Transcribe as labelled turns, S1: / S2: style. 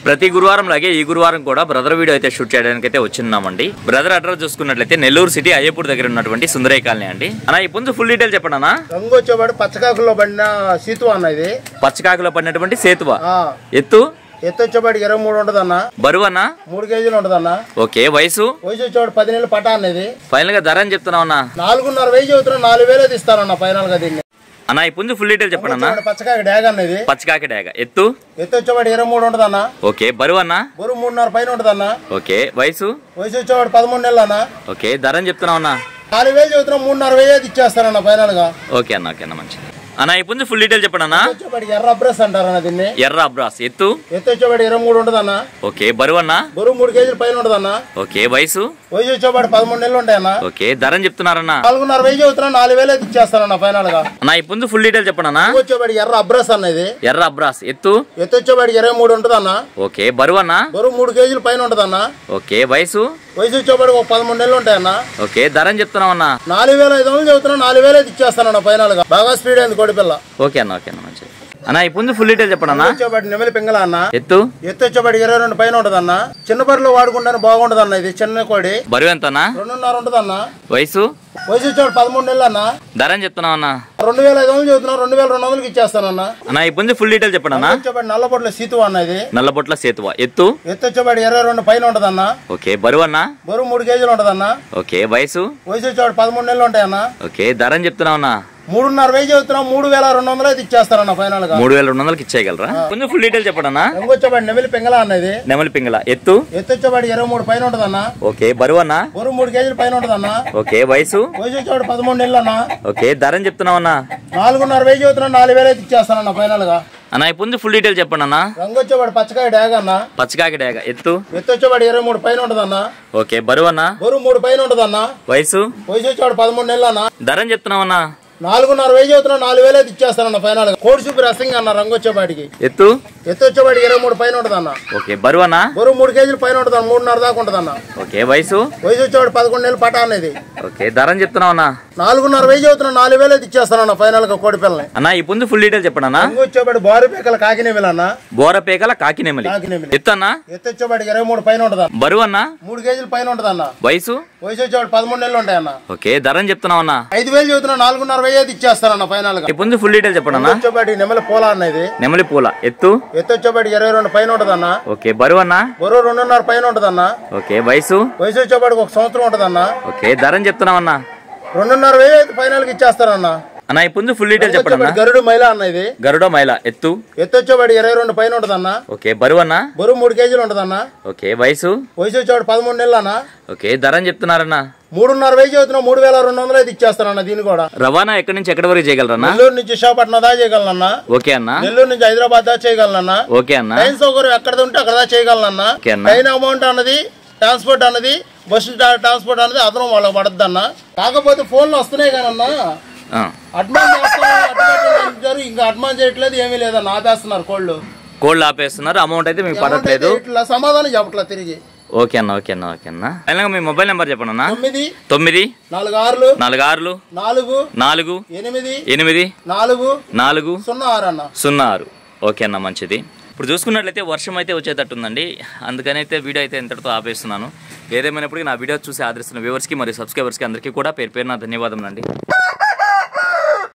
S1: ప్రతి గురువారం లాగే ఈ గురువారం కూడా బ్రదర్ వీడియో అయితే షూట్ చేయడానికి అయితే వచ్చిన్నామండి. బ్రదర్ అడ్రస్ చూసుకున్నట్లయితే నెల్లూరు సిటీ అయ్యపూర్ దగ్గర ఉన్నటువంటి సుందరయ్య కాలనీ అండి. అన్న ఈ పుంజు ఫుల్ డీటెయిల్ చెప్పండి అన్న.
S2: రంగు వచ్చేవాడు పచ్చకాకులో పడిన సేతువ అన్న. ఇది
S1: పచ్చకాకులో పడినటువంటి సేతువ. ఎత్తు
S2: వచ్చేవాడికి 23 ఉంటదన్న.
S1: బరువు అన్న
S2: 3 కేజీలు ఉంటదన్న.
S1: ఓకే. వయసు
S2: వచ్చేవాడు 10 నెలలు పటా అన్నది.
S1: ఫైనల్ గా ధర అని చెప్తున్నావు అన్న.
S2: 4,500 చదువుతున్నా 4,000 ఇస్తానన్న ఫైనల్ గా దీన్ని.
S1: అన్న ఈ పుంజు ఫుల్ డీటెయిల్ చెప్పండి అన్న.
S2: పచ్చకాకి డ్యాగ్ అన్నది.
S1: పచ్చకాకి డ్యాగ్. ఎత్తు
S2: వచ్చేవాడు 23 ఉంటదన్న.
S1: ఓకే. బరువు అన్న
S2: బరువు 3,500 పైన ఉంటదన్న.
S1: ఓకే. వయసు
S2: వచ్చేవాడు 13 నెలలు అన్న.
S1: ఓకే. ధర అని చెప్తున్నావు అన్న.
S2: 4,000 చదువుతున్నా 3,500 ఇచ్చేస్తానన్న ఫైనల్ గా.
S1: ఓకే అన్న. ఓకే అన్న మంచిది. అన్న ఈ పుంజు ఫుల్ డీటెయిల్ చెప్పండి అన్న.
S2: ఎర్ర అబ్రాస్ అంటారన్న దీన్ని.
S1: ఎర్ర అబ్రాస్. ఎత్తు
S2: వచ్చేవాడు 23 ఉంటదన్న.
S1: ఓకే. బరువు అన్న
S2: బరువు 3 కేజీలు పైన ఉంటదన్న.
S1: ఓకే. వయసు
S2: వచ్చేవాడు 13 నెలలు ఉంటాయన్న.
S1: ఓకే. ధర అని చెప్తున్నారన్న.
S2: 4,500 చదువుతున్నా 4,000 ఇచ్చేస్తానన్న ఫైనల్ గా.
S1: అన్న ఈ పుంజు ఫుల్ డీటెయిల్ చెప్పండి అన్న.
S2: వచ్చేవాడు ఎర్ర అబ్రాస్ అన్నది.
S1: ఎర్ర అబ్రాస్. ఎత్తు
S2: వచ్చేవాడు 23 ఉంటదన్న.
S1: ఓకే. బరువు అన్న
S2: బరువు 3 కేజీలు పైన ఉంటదన్న.
S1: ఓకే. వయసు
S2: వచ్చేవాడు 13 నెలలు ఉంటాయన్న.
S1: ఓకే. ధర అని చెప్తున్నావు అన్న.
S2: 4,500 చదువుతున్నా 4,000 ఇచ్చేస్తానన్న ఫైనల్ గా. బాగా స్పీడ్ అయింది కోడి పిల్ల.
S1: ఓకే అన్న. ఓకే అన్న మంచిది. అన్న ఈ పుంజు ఫుల్ డీటెయిల్ చెప్పండి అన్న.
S2: వచ్చేవాడు నెమలి పింగళ అన్న.
S1: ఎత్తు
S2: వచ్చేవాడు 22 పైన ఉంటదన్న. చిన్న బరిలో వాడుకుంటాను బాగుంటదన్న. ఇది చిన్న కోడి.
S1: బరువు ఎంత అన్న?
S2: 2,500 ఉంటదన్న.
S1: వయసు
S2: వచ్చేవాడు 13 నెలలు అన్న.
S1: ధర అని చెప్తున్నావు అన్న.
S2: 2,500 చదువుతున్నా 2,200 ఇచ్చేస్తానన్న.
S1: అన్న ఈ పుంజు ఫుల్ డీటెయిల్ చెప్పండి అన్న.
S2: వచ్చేవాడు నల్లబొట్ల సీతువ అన్న. ఇది
S1: నల్లబొట్ల సేతువ. ఎత్తు
S2: వచ్చేవాడు 22 పైన ఉంటదన్న.
S1: ఓకే. బరువు అన్న
S2: బరువు 3 కేజీలు ఉంటదన్న.
S1: ఓకే. వయసు
S2: వచ్చేవాడు 13 నెలలు ఉంటాయన్న.
S1: ఓకే. ధర అని చెప్తున్నావు అన్న.
S2: 3,500 చదువుతున్నా 3,200 ఇచ్చేస్తారన్న ఫైనల్ గా.
S1: 3,200 ఇచ్చేయగలరా? కొంచెం ఫుల్ డీటెయిల్ చెప్పండి అన్న.
S2: వచ్చేవాడు నెమలి పింగళ అన్నది.
S1: నెమలి పింగళ. ఎత్తు
S2: వచ్చేవాడు 23 పైన ఉంటదన్న.
S1: ఓకే. బరువు అన్న
S2: బరువు 3 కేజీలు పైన ఉంటదన్న.
S1: ఓకే. వయసు
S2: వచ్చేవాడు 13 నెలలు అన్న.
S1: ఓకే. ధర అని చెప్తున్నావు అన్న.
S2: 4,500 చదువుతున్నా 4,000 ఇచ్చేస్తానన్న ఫైనల్ గా.
S1: అన్న ఈ పుంజు ఫుల్ డీటెయిల్ చెప్పండి అన్న.
S2: రంగు వచ్చేవాడు పచ్చకాయ డ్యాగ్ అన్న.
S1: పచ్చకాకి డ్యాగ. ఎత్తు
S2: వచ్చేవాడు 23 పైన ఉంటదన్న.
S1: ఓకే. బరువు అన్న
S2: బరువు 3 పైన ఉంటదన్న.
S1: వయసు
S2: వచ్చేవాడు 13 నెలలు అన్న.
S1: ధర అని చెప్తున్నావు అన్న.
S2: 4,500 చదువుతున్నా 4,000 ఇచ్చేస్తానన్న ఫైనల్ గా. కోడి సూపర్ రసింగ్ అన్న. రంగు వచ్చేవాడికి.
S1: ఎత్తు
S2: వచ్చేవాడు 23 పైన ఉంటదన్న.
S1: ఓకే. బరువు అన్న
S2: బరువు 3 కేజీలు పైన ఉంటదన్న. 3,500 దాకా ఉంటదన్న.
S1: ఓకే. వయసు
S2: వచ్చేవాడు 11 నెలలు పటా అనేది.
S1: ఓకే. ధర అని చెప్తున్నావు అన్న.
S2: 4,500 చదువుతున్నా 4,000 ఇచ్చేస్తానన్న ఫైనల్ గా కోడి పిల్లని.
S1: అన్న ఈ పుంజు ఫుల్ డీటెయిల్ చెప్పండి అన్న.
S2: వచ్చేవాడు బారుపేకల కాకినేమిల అన్న.
S1: బోరపేకల కాకినేమిలి.
S2: ఎత్తు
S1: అన్న
S2: వచ్చేవాడు 23 పైన ఉంటదన్న.
S1: బరువు అన్న 3
S2: కేజీలు పైన ఉంటదన్న.
S1: వయసు
S2: వచ్చేవాడు 13 నెలలు ఉంటాయన్న.
S1: ఓకే. ధర అని చెప్తున్నావు అన్న.
S2: 5,000 చదువుతున్నా 4,500 ఇచ్చేస్తానన్న ఫైనల్ గా.
S1: ఈ పుంజు ఫుల్ డీటెయిల్ చెప్పండి అన్న.
S2: వచ్చేవాడు నెమలి పూల అన్నది.
S1: నెమలి పూల. ఎత్తు
S2: వచ్చేవాడు 22 పైన ఉంటదన్న.
S1: ఓకే. బరువు అన్న
S2: బరువు 2,500 పైన ఉంటదన్న.
S1: ఓకే. వయసు
S2: వచ్చేవాడు 1 సంవత్సరం ఉంటదన్న.
S1: ఓకే. ధర అని చెప్తున్నావు అన్న.
S2: 2,500 ఫైనల్ కి ఇచ్చేస్తారన్న.
S1: అన్న ఈ పుంజు ఫుల్ డీటెయిల్ చెప్పండి అన్న.
S2: గరుడు మైల అన్నది.
S1: గరుడ మైల. ఎత్తు
S2: వచ్చేవాడు 22 పైన ఉంటదన్న.
S1: ఓకే. బరువు అన్న
S2: బరువు 3 కేజీలు ఉంటదన్న.
S1: ఓకే. వయసు
S2: వచ్చేవాడు 13 నెలలు అన్న.
S1: ఓకే. ధర అని చెప్తున్నారన్న.
S2: 3,500 చదువుతున్నా 3,200 ఇచ్చేస్తానన్న. దీన్ని కూడా
S1: రవాణా ఎక్కడి నుంచి ఎక్కడి వరకు చేయగలరన్నా?
S2: నెల్లూరు నుంచి విశాఖపట్నం దాకా చేయగలనన్నా.
S1: ఓకే అన్న.
S2: నెల్లూరు నుంచి హైదరాబాద్ దాకా చేయగలనన్నా.
S1: ఓకే అన్న.
S2: ట్రైన్ సౌకర్యం ఎక్కడ ఉంటే అక్కడ దాకా చేయగలనన్నా. ట్రైన్ అమౌంట్ అన్నది, ట్రాన్స్పోర్ట్ అన్నది, బస్సు ట్రాన్స్పోర్ట్ అన్నది అదనం వాళ్ళకి పడద్దు అన్న. కాకపోతే ఫోన్లు వస్తున్నాయి కానన్నా అడ్వాన్స్ చేస్తారు. ఇంకా అడ్వాన్స్ చేయట్లేదు, ఏమీ లేదన్న. ఆపేస్తున్నారు కోళ్ళు
S1: ఆపేస్తున్నారు. అమౌంట్ అయితే మీకు పడట్లేదు.
S2: ఇట్లా సమాధానం చెప్పట్లేదు తిరిగి.
S1: ఓకే అన్న. ఓకే అన్న. ఓకే అన్న. అయినా మీ మొబైల్ నెంబర్ చెప్పండి అన్న.
S2: 9
S1: 9
S2: 4 6
S1: 4
S2: 4 8
S1: 8
S2: 4
S1: 4
S2: 06 అన్న.
S1: 06. ఓకే అన్న మంచిది. ఇప్పుడు చూసుకున్నట్లయితే వర్షం అయితే వచ్చేటట్టుందండి. అందుకని అయితే వీడియో అయితే ఇంతటితో ఆపేస్తున్నాను. ఏదేమైనప్పటికీ నా వీడియో చూసి ఆదరిస్తున్న వ్యూవర్స్కి మరియు సబ్స్క్రైబర్స్కి అందరికీ కూడా పేరు పేరు నా ధన్యవాదములండి.